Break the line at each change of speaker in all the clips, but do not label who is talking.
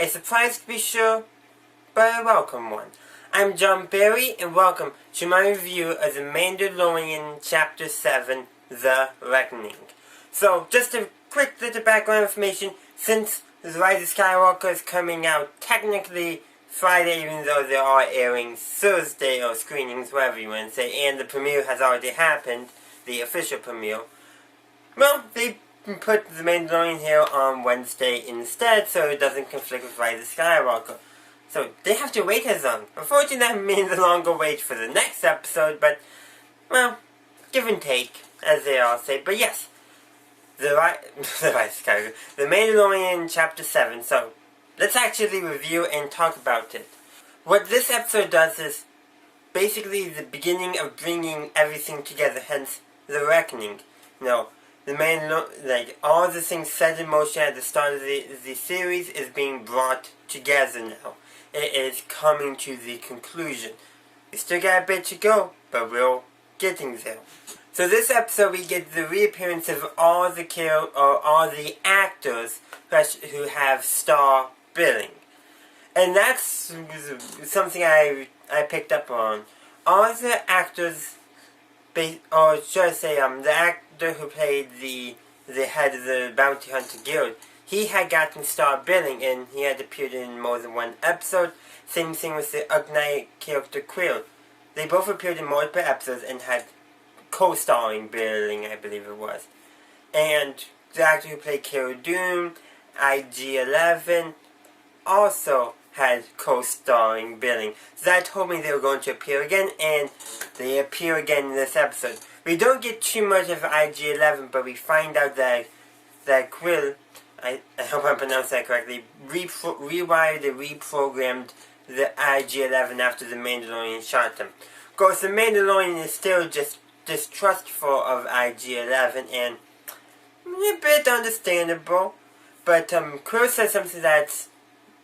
A surprise to be sure, but a welcome one. I'm John Barry, and welcome to my review of The Mandalorian Chapter 7, The Reckoning. So, just a quick little background information, since The Rise of Skywalker is coming out technically Friday, even though they are airing Thursday, or screenings, whatever you want to say, and the premiere has already happened, the official premiere. Well, they put The Mandalorian here on Wednesday instead, so it doesn't conflict with Rise of Skywalker. So, they have to wait as long. Unfortunately, that means a longer wait for the next episode, but, well, give and take, as they all say. But yes, The Mandalorian Chapter 7, so, let's actually review and talk about it. What this episode does is basically the beginning of bringing everything together, hence The Reckoning. You know, all the things set in motion at the start of the series is being brought together now. It is coming to the conclusion. We still got a bit to go, but we're getting there. So this episode we get the reappearance of all the actors who have star billing. And that's something I picked up on. All the actors, or should I say, the actor who played the head of the Bounty Hunter Guild, he had gotten star billing, and he had appeared in more than one episode. Same thing with the Ugnaught character Quill. They both appeared in multiple episodes and had co-starring billing, I believe it was. And the actor who played Cara Dune, IG-11, also had co-starring billing. So that told me they were going to appear again, and they appear again in this episode. We don't get too much of IG-11, but we find out that Quill, I hope I pronounced that correctly, rewired and reprogrammed the IG-11 after the Mandalorian shot him. Of course, the Mandalorian is still just distrustful of IG-11, and a bit understandable. But Quill says something that's,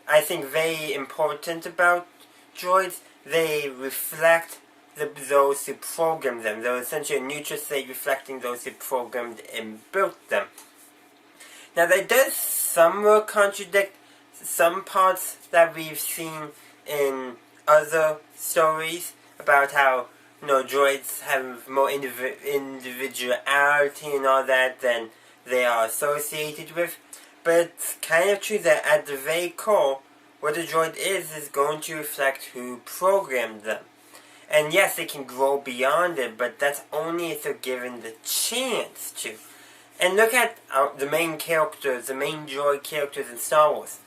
I think, very important about droids. They reflect those who programmed them. They're essentially a neutral state reflecting those who programmed and built them. Now that does somewhat contradict some parts that we've seen in other stories about how, droids have more individuality and all that than they are associated with. But it's kind of true that at the very core, what a droid is going to reflect who programmed them. And yes, they can grow beyond it, but that's only if they're given the chance to. And look at the main characters, the main droid characters in Star Wars.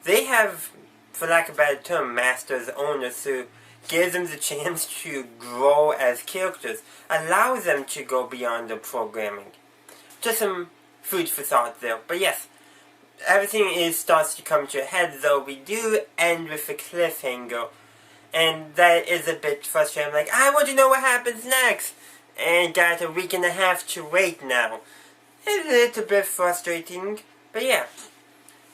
They have, for lack of a better term, masters, owners who gives them the chance to grow as characters, allows them to go beyond their programming. Just some food for thought there. But yes, everything starts to come to a head, though we do end with a cliffhanger. And that is a bit frustrating. I'm like, I want to know what happens next! And got a week and a half to wait now. It's a little bit frustrating, but yeah.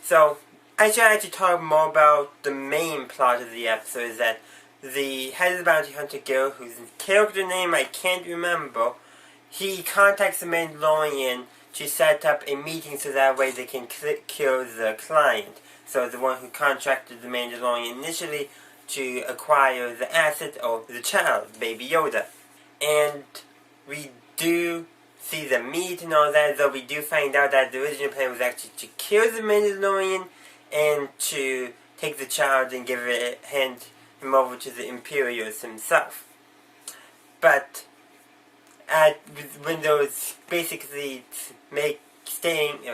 So, I tried to talk more about the main plot of the episode, is that the head of the Bounty Hunter Guild, whose character name I can't remember, he contacts the Mandalorian to set up a meeting so that way they can kill the client. So the one who contracted the Mandalorian initially to acquire the asset, or the child, Baby Yoda. And we do see them meet and all that, though we do find out that the original plan was actually to kill the Mandalorian and to take the child and hand him over to the Imperials himself. But when they was basically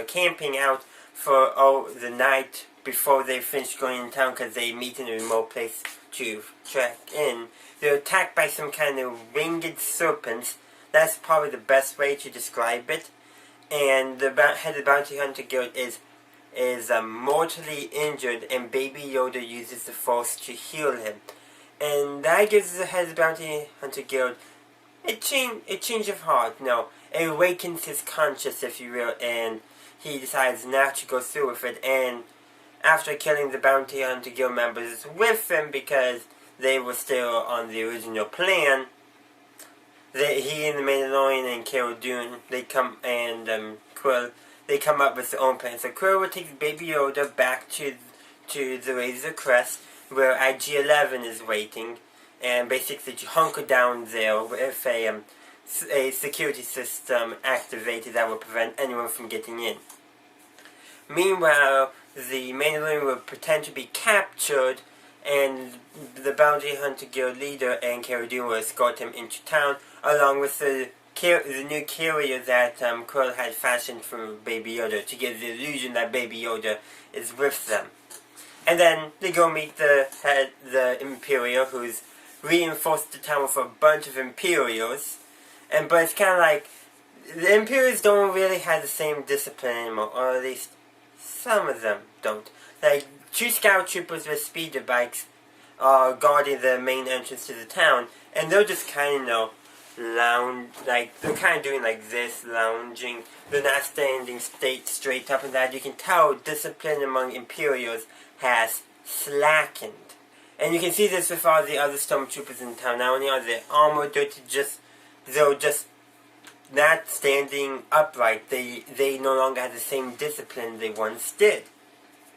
camping out for the night before they finished going in town, because they meet in a remote place to track in, they're attacked by some kind of winged serpents. That's probably the best way to describe it. And the head of the Bounty Hunter Guild is mortally injured, and Baby Yoda uses the Force to heal him. And that gives the head of the Bounty Hunter Guild a change of heart. No, it awakens his conscience, if you will, and he decides not to go through with it. And after killing the Bounty Hunter Guild members with him, because they were still on the original plan, he and the Mandalorian and Cara Dune, Quill, they come up with their own plan. So Quill will take Baby Yoda back to to the Razor Crest, where IG-11 is waiting, and basically to hunker down there with a security system activated that will prevent anyone from getting in. Meanwhile, the Mandalorian will pretend to be captured, and the Bounty Hunter Guild leader and Cara Dune will escort him into town, along with the new carrier that Quill had fashioned for Baby Yoda, to give the illusion that Baby Yoda is with them. And then they go meet the Imperial, who's reinforced the town with a bunch of Imperials. But it's kind of like, the Imperials don't really have the same discipline anymore, or at least some of them don't. Like, 2 scout troopers with speeder bikes are guarding the main entrance to the town, and they're just kind of, they're kind of doing like this, lounging. They're not standing straight up, and that you can tell discipline among Imperials has slackened. And you can see this with all the other stormtroopers in town. Not only are they armored, they're just not standing upright. They no longer have the same discipline they once did.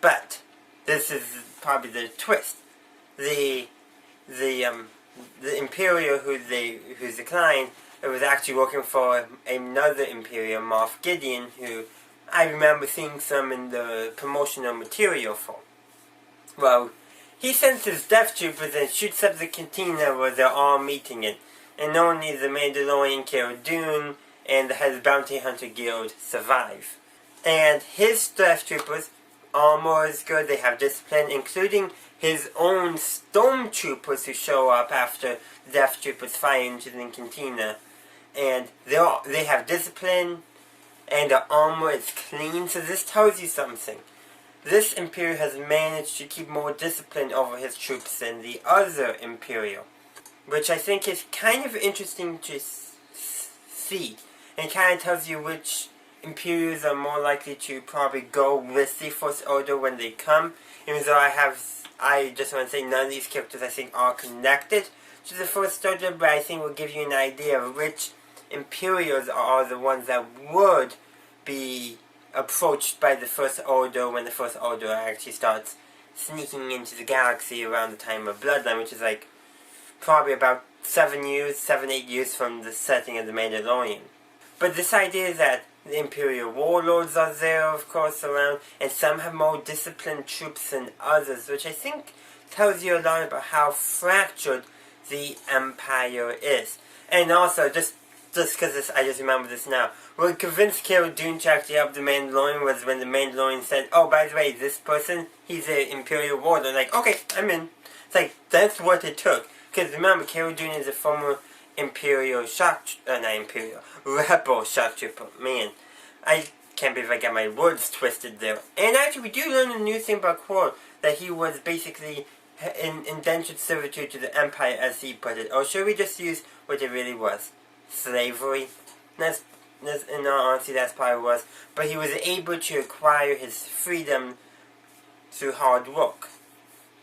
But this is probably the twist. The Imperial who's declined was actually working for another Imperial, Moff Gideon, who I remember seeing some in the promotional material for. Well, he sends his death troopers and shoots up the cantina where they're all meeting it. And only the Mandalorian, Cara Dune, and the head of the Bounty Hunter Guild survive. And his death troopers, armor is good, they have discipline, including his own stormtroopers who show up after the death troopers fire into the cantina. And they have discipline, and the armor is clean, so this tells you something. This Imperial has managed to keep more discipline over his troops than the other Imperial, which I think is kind of interesting to see, and kind of tells you which Imperials are more likely to probably go with the First Order when they come. Even though I just want to say none of these characters I think are connected to the First Order, but I think will give you an idea of which Imperials are the ones that would be approached by the First Order when the First Order actually starts sneaking into the galaxy around the time of Bloodline, which is like probably about 7-8 years from the setting of the Mandalorian. But this idea that the Imperial warlords are there, of course, around, and some have more disciplined troops than others, which I think tells you a lot about how fractured the Empire is. And also, just because I just remember this now, what convinced Cara Dune to actually up the Mandalorian was when the Mandalorian said, oh, by the way, this person, he's an Imperial warlord. Like, okay, I'm in. It's like, that's what it took. Because remember, Cara Dune is a former Rebel shock trooper. Man, I can't believe I got my words twisted there. And actually, we do learn a new thing about Quill, that he was basically in indentured servitude to the Empire, as he put it. Or should we just use what it really was? Slavery? In all honesty, that's probably what it was. But he was able to acquire his freedom through hard work.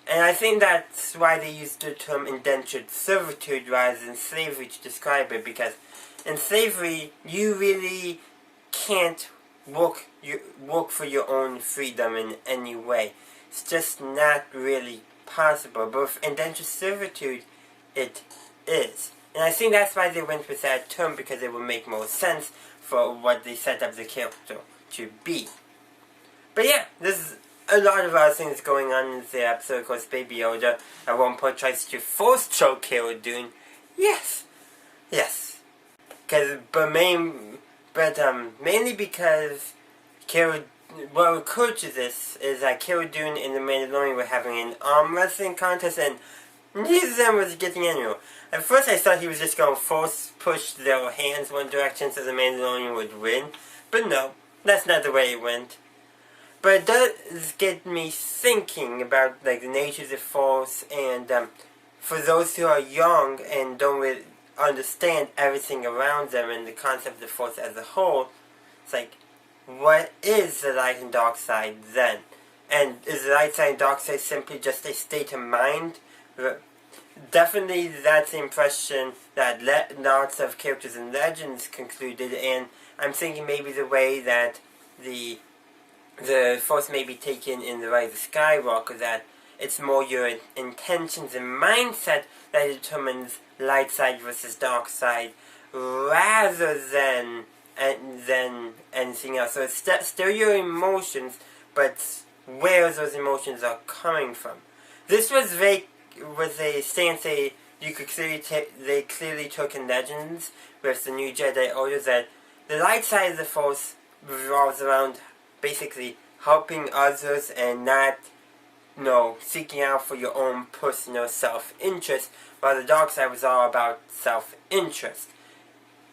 And I think that's why they use the term indentured servitude rather than slavery to describe it, because in slavery, you really can't work for your own freedom in any way. It's just not really possible. But with indentured servitude, it is. And I think that's why they went with that term, because it would make more sense for what they set up the character to be. But yeah, there's a lot of other things going on in the episode. Of course, Baby Yoda at one point tries to force choke Cara Dune. Yes. Mainly because what occurred to this is that Cara Dune and the Mandalorian were having an arm wrestling contest, and neither of them was getting anywhere. At first I thought he was just going to force push their hands one direction so the Mandalorian would win. But no, that's not the way it went. But it does get me thinking about like the nature of the Force, and for those who are young and don't really understand everything around them and the concept of the Force as a whole, it's like, what is the light and dark side then? And is the light side and dark side simply just a state of mind? Definitely that's the impression that lots of characters and legends concluded, and I'm thinking maybe the way that the the Force may be taken in the Rise of Skywalker, that it's more your intentions and mindset that determines light side versus dark side, rather than anything else. So it's still your emotions, but where those emotions are coming from. This was a stance they clearly took in Legends with the new Jedi Order, that the light side of the Force revolves around basically helping others and not, seeking out for your own personal self-interest, while the dark side was all about self-interest.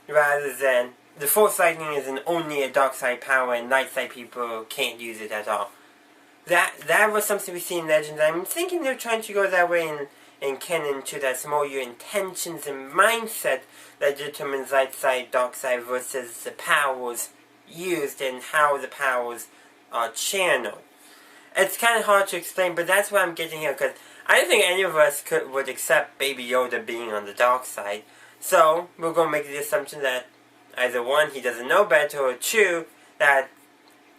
Rather than, the Force lightning isn't only a dark side power and light side people can't use it at all. That was something we see in Legends. I'm thinking they're trying to go that way in canon too. That's more your intentions and mindset that determines light side, dark side versus the powers used and how the powers are channeled. It's kind of hard to explain, but that's what I'm getting here, because I don't think any of us would accept Baby Yoda being on the dark side. So, we're going to make the assumption that either one, he doesn't know better, or two, that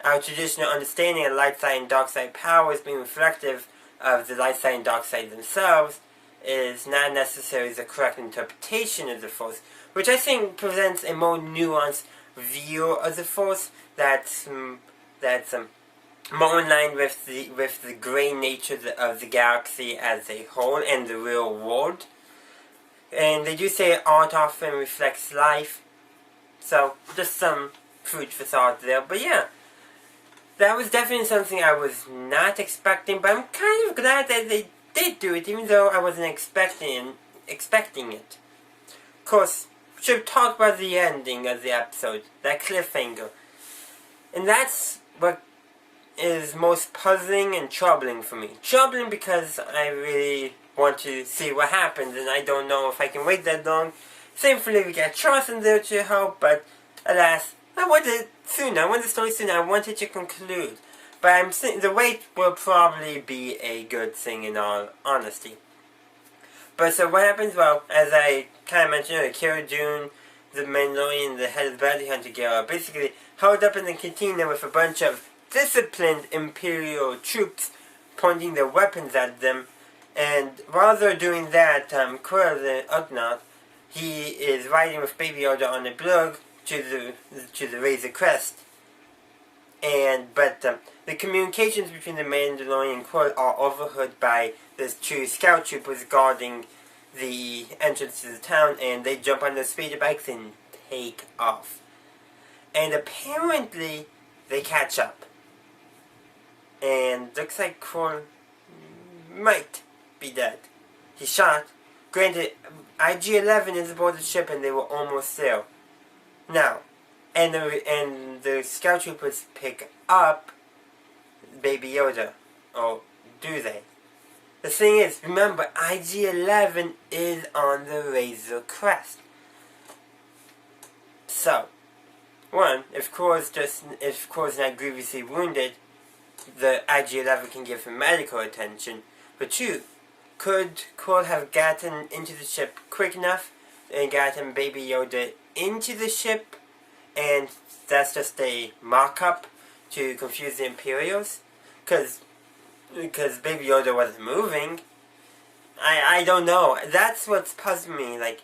our traditional understanding of light side and dark side powers being reflective of the light side and dark side themselves is not necessarily the correct interpretation of the Force, which I think presents a more nuanced view of the Force that's more in line with the gray nature of the galaxy as a whole and the real world. And they do say art often reflects life, so just some food for thought there. But yeah, that was definitely something I was not expecting, but I'm kind of glad that they did do it, even though I wasn't expecting it. Of course, we should talk about the ending of the episode, that cliffhanger. And that's what is most puzzling and troubling for me. Troubling because I really want to see what happens, and I don't know if I can wait that long. Thankfully, we got Charles in there to help, but alas, I wanted it sooner. I wanted the story sooner. I wanted to conclude. But I'm saying the wait will probably be a good thing in all honesty. But so what happens? Well, as I kind of mentioned earlier, Cara Dune, the Mandalorian, the head of the bounty hunter guild, are basically held up in the cantina with a bunch of disciplined Imperial troops pointing their weapons at them. And while they're doing that, Quill, the Ugnaught, he is riding with Baby Yoda on a blurg to the Razor Crest. But the communications between the Mandalorian and Quill are overheard by the two scout troopers guarding the entrance to the town, and they jump on their speeder bikes and take off. And apparently, they catch up. And looks like Quill might be dead. He's shot. Granted, IG-11 is aboard the ship and they were almost there. Now, and the scout troopers pick up Baby Yoda. Or do they? The thing is, remember, IG-11 is on the Razor Crest. So, one, if Kor's not grievously wounded, the IG-11 can give him medical attention. But two, could Kor have gotten into the ship quick enough and gotten Baby Yoda into the ship, and that's just a mock-up to confuse the Imperials? Because Baby Yoda wasn't moving. I don't know. That's what's puzzling me. Like,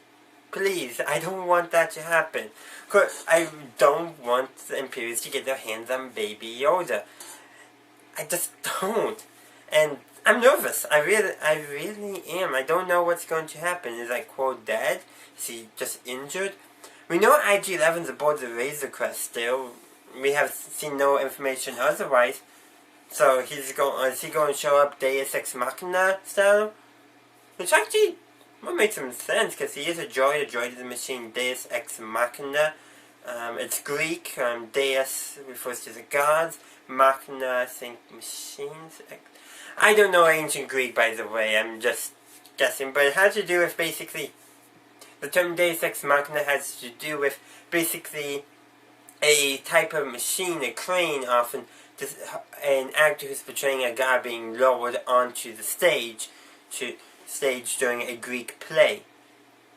please, I don't want that to happen. Cause I don't want the Imperials to get their hands on Baby Yoda. I just don't. And I'm nervous. I really am. I don't know what's going to happen. Is like Quote dead? Is he just injured? We know IG-11's aboard the Razor Crest still. We have seen no information otherwise. So is he going to show up Deus Ex Machina style? Which actually would make some sense, because he is a droid. A droid is a machine. Deus Ex Machina. It's Greek. Deus refers to the gods. Machina, I think, machines. I don't know ancient Greek, by the way. I'm just guessing. But it has to do with basically, the term Deus Ex Machina has to do with basically a type of machine, a crane often, an actor who's portraying a god being lowered onto the stage during a Greek play.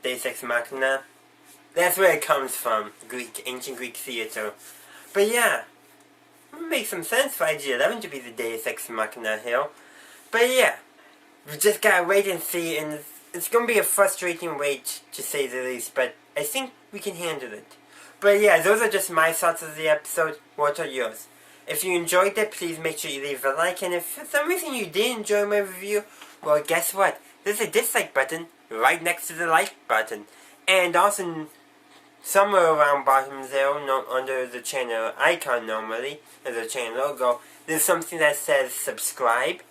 Deus Ex Machina. That's where it comes from. Ancient Greek theater. But yeah, It makes some sense for IG-11 to be the Deus Ex Machina here. But yeah, we just gotta wait and see, and it's gonna be a frustrating wait, to say the least, but I think we can handle it. But yeah, those are just my thoughts of the episode. What are yours? If you enjoyed it, please make sure you leave a like, and if for some reason you did enjoy my review, well, guess what? There's a dislike button right next to the like button. And also, somewhere around bottom there, under the channel icon normally, as the channel logo, there's something that says subscribe.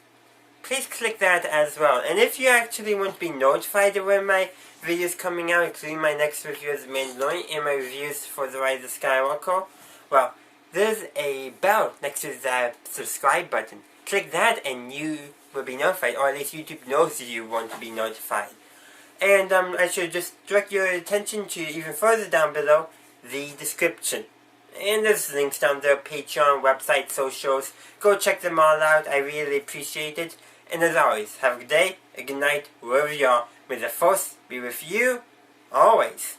Please click that as well. And if you actually want to be notified of when my videos coming out, including my next review of The Mandalorian and my reviews for The Rise of Skywalker, well, there's a bell next to that subscribe button. Click that and you will be notified, or at least YouTube knows you want to be notified. And I should just direct your attention to, even further down below, the description. And there's links down there, Patreon, website, socials. Go check them all out. I really appreciate it. And as always, have a good day, a good night, wherever you are. May the Force be with you, always.